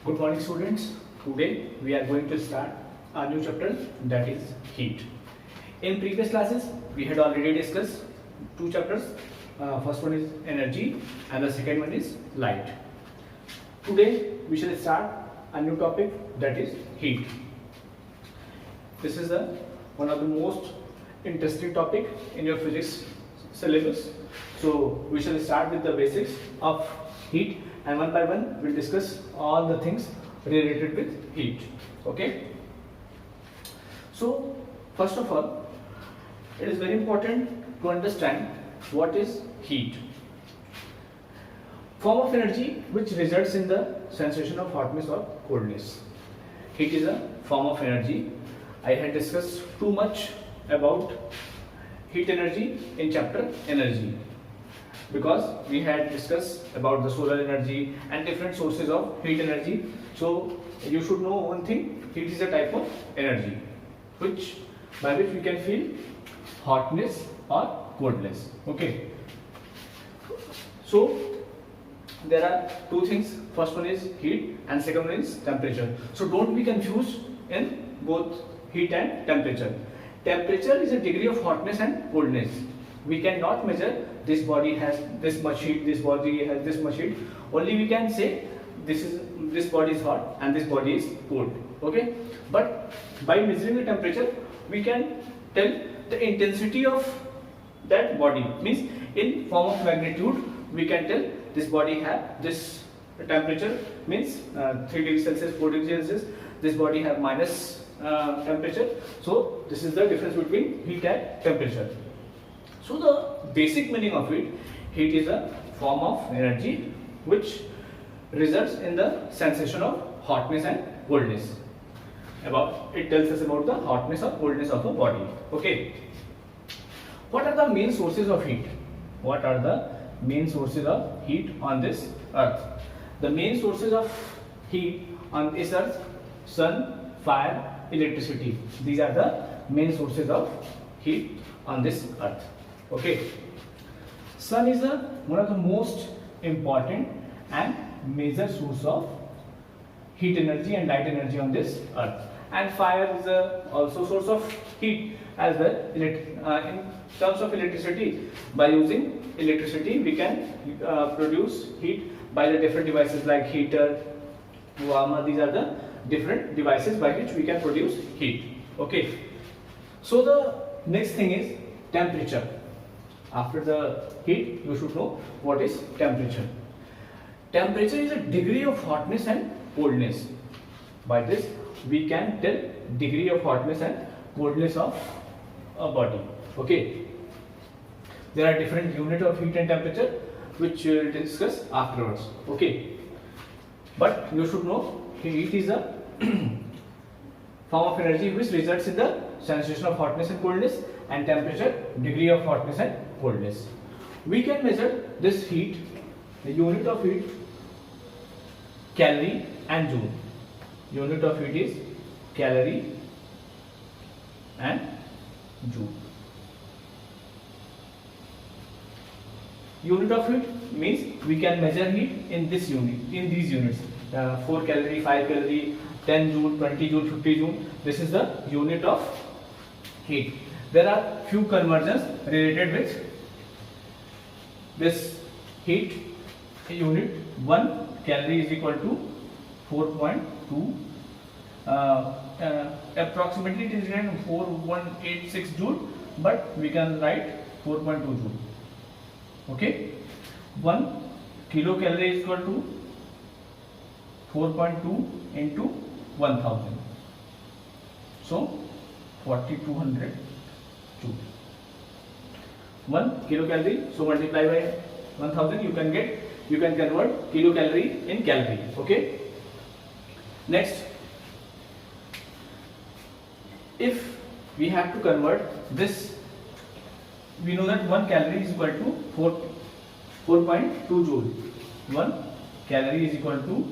Good morning students. Today we are going to start a new chapter, that is heat. In previous classes we had already discussed two chapters. First one is energy and the second one is light. Today we shall start a new topic, that is heat. This is one of the most interesting topic in your physics syllabus. So we shall start with the basics of heat, and one by one we'll discuss all the things related with heat. Okay. So first of all, it is very important to understand what is heat. Form of energy which results in the sensation of hotness or coldness. Heat is a form of energy. I had discussed too much about heat energy in chapter energy, because we had discussed about the solar energy and different sources of heat energy. So you should know one thing: heat is a type of energy by which we can feel hotness or coldness. Okay. So there are two things. First one is heat and second one is temperature. So don't be confused in both heat and temperature. Temperature is a degree of hotness and coldness. We cannot measure this body has this much heat, this body has this much heat. Only we can say this body is hot and this body is cold. Okay. But by measuring the temperature, we can tell the intensity of that body. Means in form of magnitude, we can tell this body have this temperature, means 3 degrees Celsius, 4 degrees Celsius. This body have minus temperature. So this is the difference between heat and temperature. So the basic meaning of it: heat is a form of energy which results in the sensation of hotness and coldness. It tells us about the hotness or coldness of a body. Okay. What are the main sources of heat? What are the main sources of heat on this earth? The main sources of heat on this earth: sun, fire, electricity. These are the main sources of heat on this earth. Okay. Sun is one of the most important and major source of heat energy and light energy on this earth. And fire is also source of heat as well. In terms of electricity, by using electricity we can produce heat by the different devices like heater, warmer. These are the different devices by which we can produce heat. Okay. So the next thing is temperature. After the heat, you should know what is temperature. Temperature is a degree of hotness and coldness. By this we can tell degree of hotness and coldness of a body. Okay. There are different units of heat and temperature which we will discuss afterwards. Okay. But you should know heat is a form of energy which results in the sensation of hotness and coldness, and temperature degree of hotness and coldness. We can measure this heat, the unit of heat, calorie and joule. Unit of heat is calorie and joule. Unit of heat means we can measure heat in this unit, in these units: 4 calorie, 5 calorie, 10 joule, 20 joule, 50 joule. This is the unit of heat. There are few conversions related with this heat unit. 1 calorie is equal to 4.2. Approximately it is written 4186 joule, but we can write 4.2 joule. Okay. 1 kilocalorie is equal to 4.2 into 1000. So 4200 joule. 1 kilocalorie. So multiply by 1000. You can convert kilocalorie in calorie. Okay. Next, if we have to convert this, we know that 1 calorie is equal to 4.2 joule. 1 calorie is equal to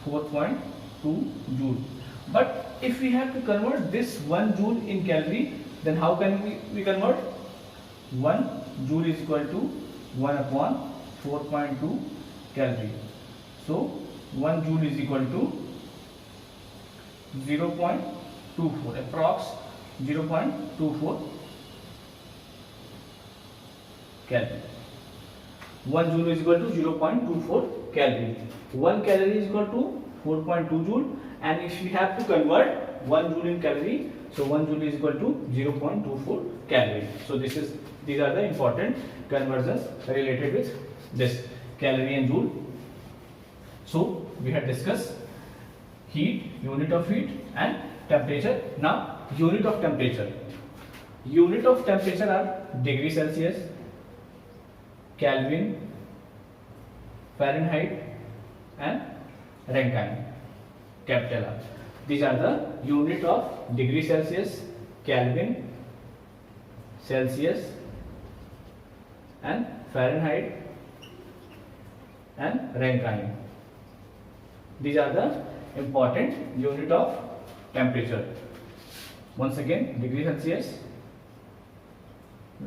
4.2 joule. But if we have to convert this 1 joule in calorie, then how can we convert? 1 joule is equal to 1 upon 4.2 calorie. So 1 joule is equal to 0.24, approx 0.24 Kelvin. 1 joule is equal to 0.24 Kelvin. 1 calorie is equal to 4.2 joule, and if we have to convert 1 joule in calorie, so 1 joule is equal to 0.24 calorie. So these are the important conversions related with this calorie and joule. So we had discussed heat, unit of heat, and temperature. Now unit of temperature. Unit of temperature are degree Celsius, Kelvin, Fahrenheit, and Rankine, capital R. These are the unit of degree Celsius, Kelvin, Celsius, and Fahrenheit, and Rankine. These are the important unit of temperature. Once again, degree Celsius,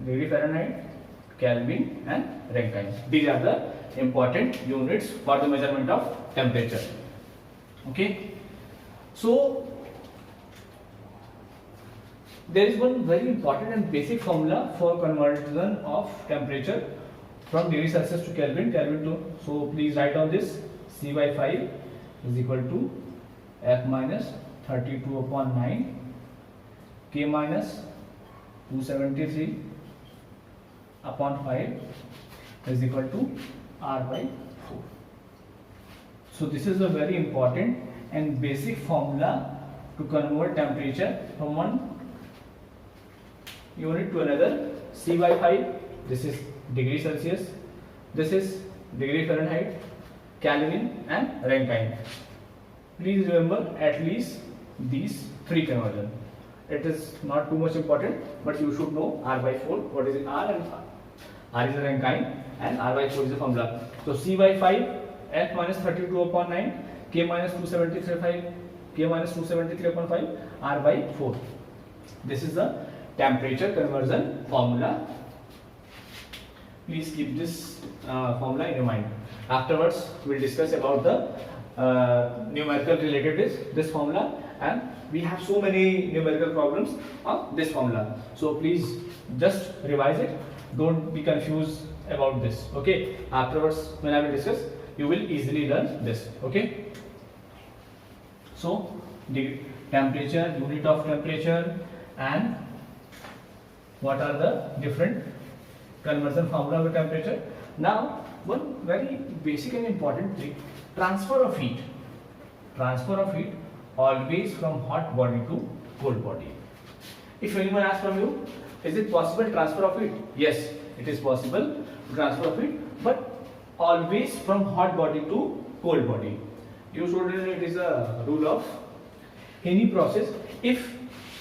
degree Fahrenheit, Kelvin, and Rankine. These are the important units for the measurement of temperature. Okay, so there is one very important and basic formula for conversion of temperature from degree Celsius to Kelvin, Kelvin to, so please write down this. C by 5 is equal to F minus 32 upon 9, K minus 273 upon 5 is equal to R by 4. So this is a very important and basic formula to convert temperature from one unit to another. C by 5, this is degree Celsius, this is degree Fahrenheit, Kelvin, and Rankine. Please remember at least these three conversions. It is not too much important, but you should know R by 4, what is R, and R is the Rankine, and R by 4 is the formula. So C by 5, F minus 32 upon 9, K minus 273 upon 5, R by 4. This is the temperature conversion formula. Please keep this formula in your mind. Afterwards, we will discuss about the numerical related with this formula, and we have so many numerical problems on this formula. So please just revise it. Don't be confused about this. Okay. Afterwards, when I will discuss, you will easily learn this. Okay. So the temperature, unit of temperature, and what are the different conversion formula of temperature. Now, one very basic and important thing: transfer of heat. Transfer of heat always from hot body to cold body. If anyone asks from you, is it possible transfer of heat? Yes, it is possible to transfer of heat, but always from hot body to cold body. You should know it is a rule of any process. If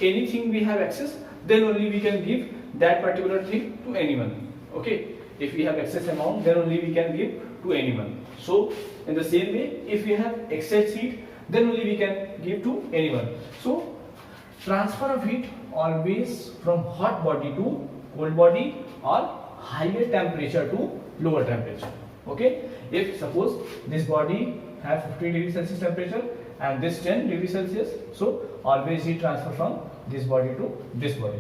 anything we have access, then only we can give that particular thing to anyone. Okay. If we have excess amount, then only we can give to anyone. So in the same way, if we have excess heat, then only we can give to anyone. So transfer of heat always from hot body to cold body, or higher temperature to lower temperature. Okay. If suppose this body have 50 degree Celsius temperature and this 10 degree Celsius, so always heat transfer from this body to this body,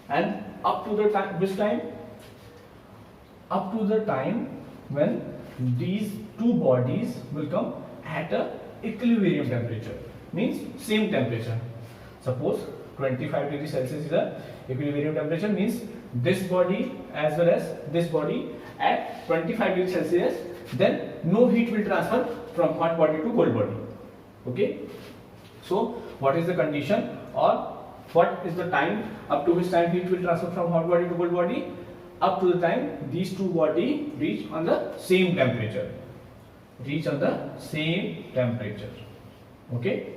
and up to the time, this time, up to the time when these two bodies will come at a equilibrium temperature, means same temperature. Suppose 25 degree Celsius is the equilibrium temperature, means this body as well as this body at 25 degree Celsius, then no heat will transfer from hot body to cold body. Okay. So what is the condition, or what is the time up to which time heat will transfer from hot body to cold body? Up to the time these two bodies reach on the same temperature. Reach on the same temperature. Okay.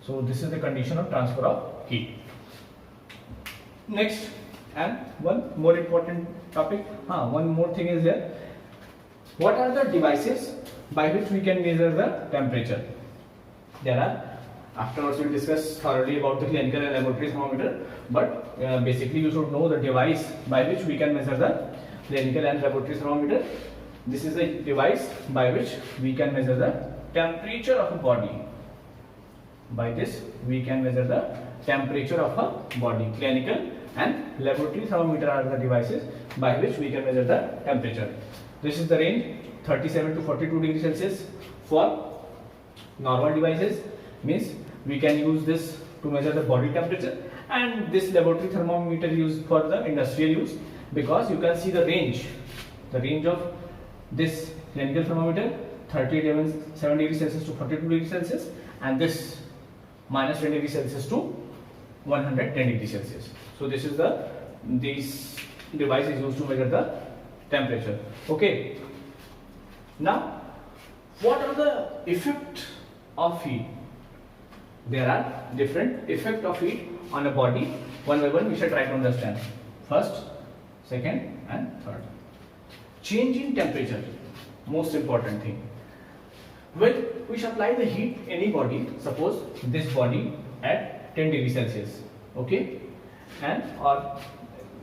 So this is the condition of transfer of heat. Next, and one more important topic. One more thing is there. What are the devices by which we can measure the temperature? There are. Afterwards, we will discuss thoroughly about the clinical and laboratory thermometer. But basically, you should know the device by which we can measure the clinical and laboratory thermometer. This is the device by which we can measure the temperature of a body. By this we can measure the temperature of a body. Clinical and laboratory thermometer are the devices by which we can measure the temperature. This is the range 37 to 42 degrees Celsius for normal devices, means we can use this to measure the body temperature, and this laboratory thermometer used for the industrial use, because you can see the range of this clinical thermometer 37 degrees Celsius to 42 degrees Celsius, and this minus 10 degrees Celsius to 110 degrees Celsius. So this is this device is used to measure the temperature. Okay. Now, what are the effects of heat? There are different effects of heat on a body. One by one we shall try to understand. First, second and third. Change in temperature, most important thing. When we supply the heat any body, suppose this body at 10 degrees Celsius, okay, and or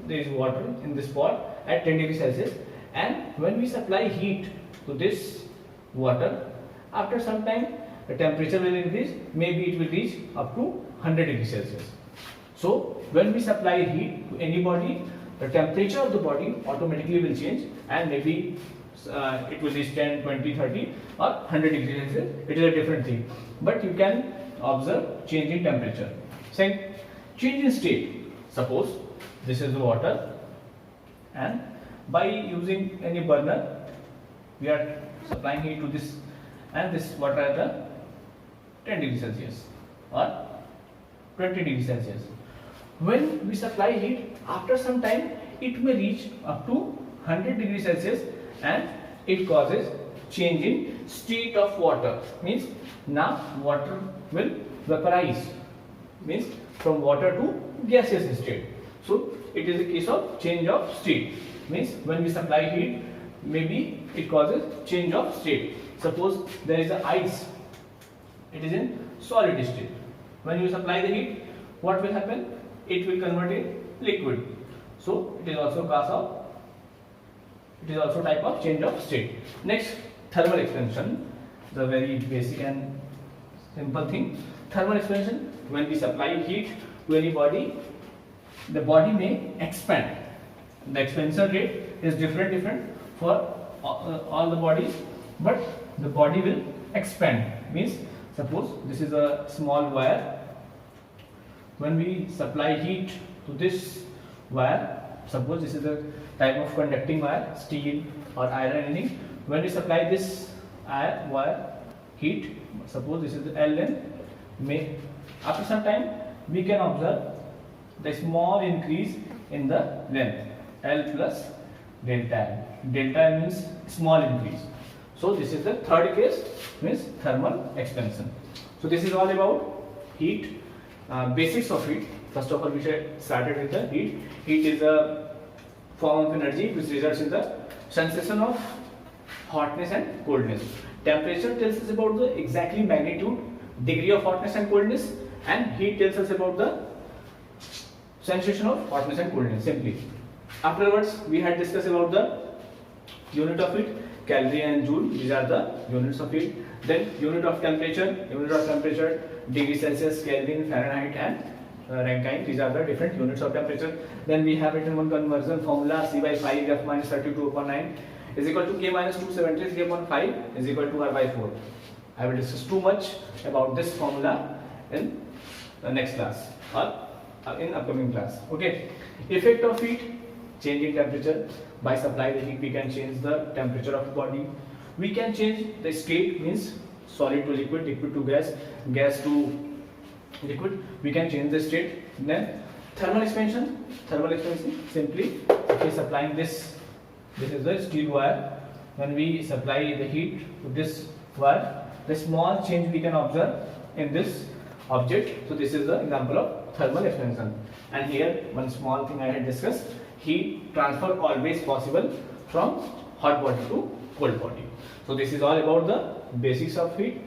there is water in this pot at 10 degrees Celsius, and when we supply heat to this water, after some time the temperature will increase, maybe it will reach up to 100 degrees Celsius. So when we supply heat to any body, the temperature of the body automatically will change, and maybe it will reach 10, 20, 30 or 100 degrees Celsius. It is a different thing, but you can observe change in temperature. Second, change in state. Suppose this is the water, and by using any burner we are supplying heat to this, and this water at the 10 degrees Celsius or 20 degrees Celsius. When we supply heat, after some time it may reach up to 100 degrees Celsius, and it causes change in state of water. Means now water will vaporize, means from water to gaseous state. So it is a case of change of state. Means when we supply heat, maybe it causes change of state. Suppose there is a ice, it is in solid state. When you supply the heat, what will happen? It will convert in liquid. So it is also cause of, it is also type of change of state. Next, thermal expansion, the very basic and simple thing. Thermal expansion, when we supply heat to any body, the body may expand. The expansion rate is different for all the bodies, but the body will expand. Means suppose this is a small wire. When we supply heat to this wire, suppose this is a type of conducting wire, steel or iron, anything. When we supply this wire heat, suppose this is the L length, after some time we can observe the small increase in the length, L plus delta L. Delta L means small increase. So this is the third case, means thermal expansion. So this is all about heat, basics of heat. First of all, we started with the heat. Heat is a form of energy which results in the sensation of hotness and coldness. Temperature tells us about the exactly magnitude, degree of hotness and coldness, and heat tells us about the sensation of hotness and coldness simply. Afterwards, we had discussed about the unit of heat, calorie and joule. These are the units of heat. Then unit of temperature, degree Celsius, Kelvin, Fahrenheit, and Rankine. These are the different units of temperature. Then we have written one conversion formula: C by 5 F minus 32 upon 9 is equal to K minus 273 upon 5 is equal to R by 4. I will discuss too much about this formula in the next class or in upcoming class. Okay. Effect of heat, change in temperature. By supply the heat, we can change the temperature of the body. We can change the state, means solid to liquid, liquid to gas, gas to liquid. We can change the state. Then thermal expansion. Thermal expansion simply, okay, supplying this is the steel wire. When we supply the heat to this wire, the small change we can observe in this object. So this is the example of thermal expansion. And here one small thing I had discussed: heat transfer always possible from hot body to cold body. So this is all about the basics of heat.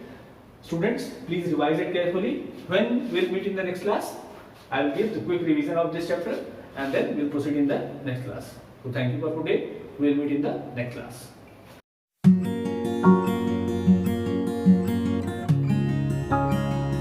Students, please revise it carefully. When we'll meet in the next class, I will give the quick revision of this chapter, and then we'll proceed in the next class. So thank you for today. We'll meet in the next class.